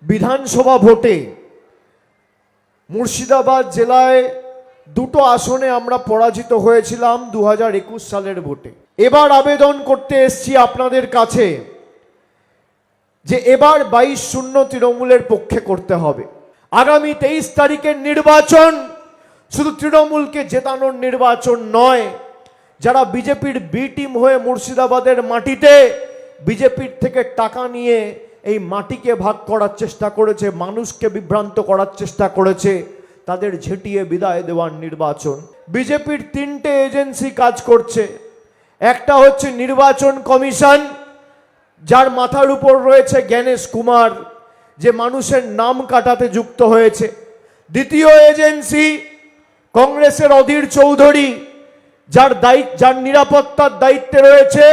বিধানসভা ভোটে মুর্শিদাবাদ জেলায় দুটো আসনে আমরা পরাজিত হয়েছিলাম 2021 সালের ভোটে। এবার আবেদন করতে এসেছি আপনাদের কাছে যে এবার 22-0 তৃণমূলের পক্ষে করতে হবে। আগামী 23 তারিখের নির্বাচন শুধু তৃণমূলকে জেতানোর নির্বাচন নয়, যারা বিজেপির বি টিম হয়ে মুর্শিদাবাদের মাটিতে বিজেপির থেকে টাকা নিয়ে এই মাটিকে ভাগ করার চেষ্টা করেছে, মানুষকে বিভ্রান্ত করার চেষ্টা করেছে, তাদের ঝেঁটিয়ে বিদায় দেওয়ার নির্বাচন। বিজেপির 3টে এজেন্সি কাজ করছে। একটা হচ্ছে নির্বাচন কমিশন, যার মাথার উপর রয়েছে জ্ঞানেশ কুমার, যে মানুষের নাম কাটাতে যুক্ত হয়েছে। দ্বিতীয় এজেন্সি কংগ্রেসের অধীর চৌধুরী, যার নিরাপত্তার দায়িত্বে রয়েছে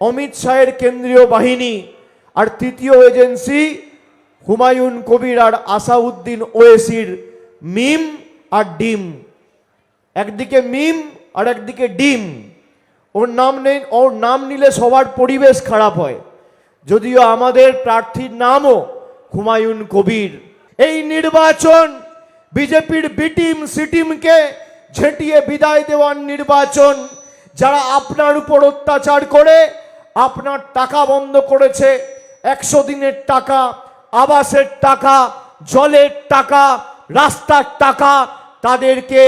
অমিত শাহের কেন্দ্রীয় বাহিনী। আর তৃতীয় এজেন্সি হুমায়ুন কবির আর আসাউদ্দিন ওয়েসির মিম আর ডিম। একদিকে মিম আর একদিকে ডিম। ওর নাম নিলে সবার পরিবেশ খারাপ হয়, যদিও আমাদের প্রার্থীর নামও হুমায়ুন কবির। এই নির্বাচন বিজেপির বি টিম সি টিমকে ঝেঁটিয়ে বিদায় দেওয়ার নির্বাচন। যারা আপনার উপর অত্যাচার করে আপনার টাকা বন্ধ করেছে, 100 দিনের টাকা, আবাসের টাকা, জলের টাকা, রাস্তার টাকা, তাদেরকে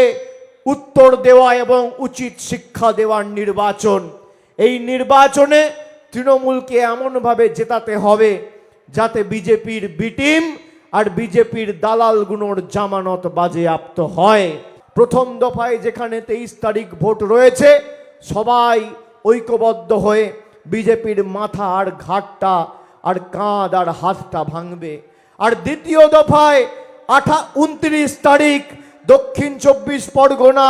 উত্তর দেওয়া এবং উচিত শিক্ষা দেওয়ার নির্বাচন। এই নির্বাচনে তৃণমূলকে এমনভাবে জেতাতে হবে যাতে বিজেপির বি টিম আর বিজেপির দালালগুলোর জামানত বাজেয়াপ্ত হয়। প্রথম দফায় যেখানে 23 তারিখ ভোট রয়েছে, সবাই ঐক্যবদ্ধ হয়ে বিজেপির মাথা আর ঘাটটা আর কাঁধ আর হাতটা ভাঙবে। আর দ্বিতীয় দফায় 29 তারিখ দক্ষিণ 24 পরগনা,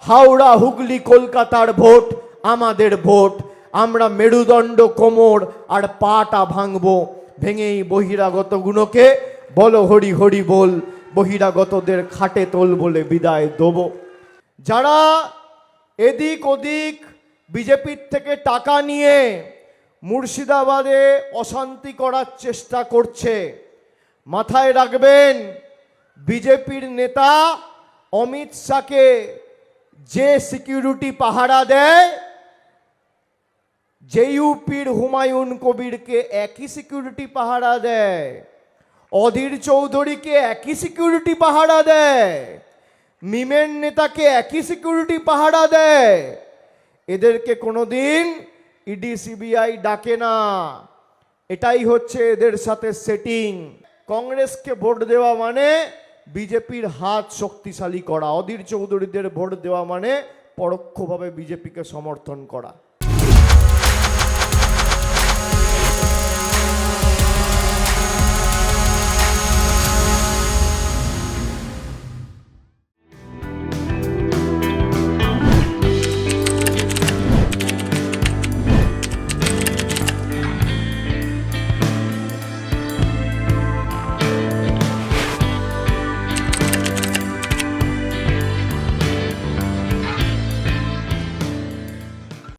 হাওড়া, হুগলি, কলকাতার ভোট আমাদের ভোট। আমরা মেরুদণ্ড, কোমর আর পাটা ভাঙবো। ভেঙেই বহিরাগতগুলোকে বলো হরি হরি বল, বহিরাগতদের খাটে তোল বলে বিদায় দেব। যারা এদিক ওদিক বিজেপির থেকে টাকা নিয়ে মুর্শিদাবাদে অশান্তি করার চেষ্টা করছে, মাথায় রাখবেন বিজেপির নেতা অমিত শাহকে যে সিকিউরিটি পাহারা দেয়, জেইউপির হুমায়ুন কবিরকে একই সিকিউরিটি পাহারা দেয়, অধীর চৌধুরীকে একই সিকিউরিটি পাহারা দেয়, মিমের নেতাকে একই সিকিউরিটি পাহারা দেয়। এদেরকে কোনোদিন ইডি সিবিআই ডাকে না। এটাই হচ্ছে এদের সাথে সেটিং। কংগ্রেসকে ভোট দেওয়া মানে বিজেপির হাত শক্তিশালী করা, অধীর চৌধুরীদের ভোট দেওয়া মানে পরোক্ষভাবে বিজেপিকে সমর্থন করা।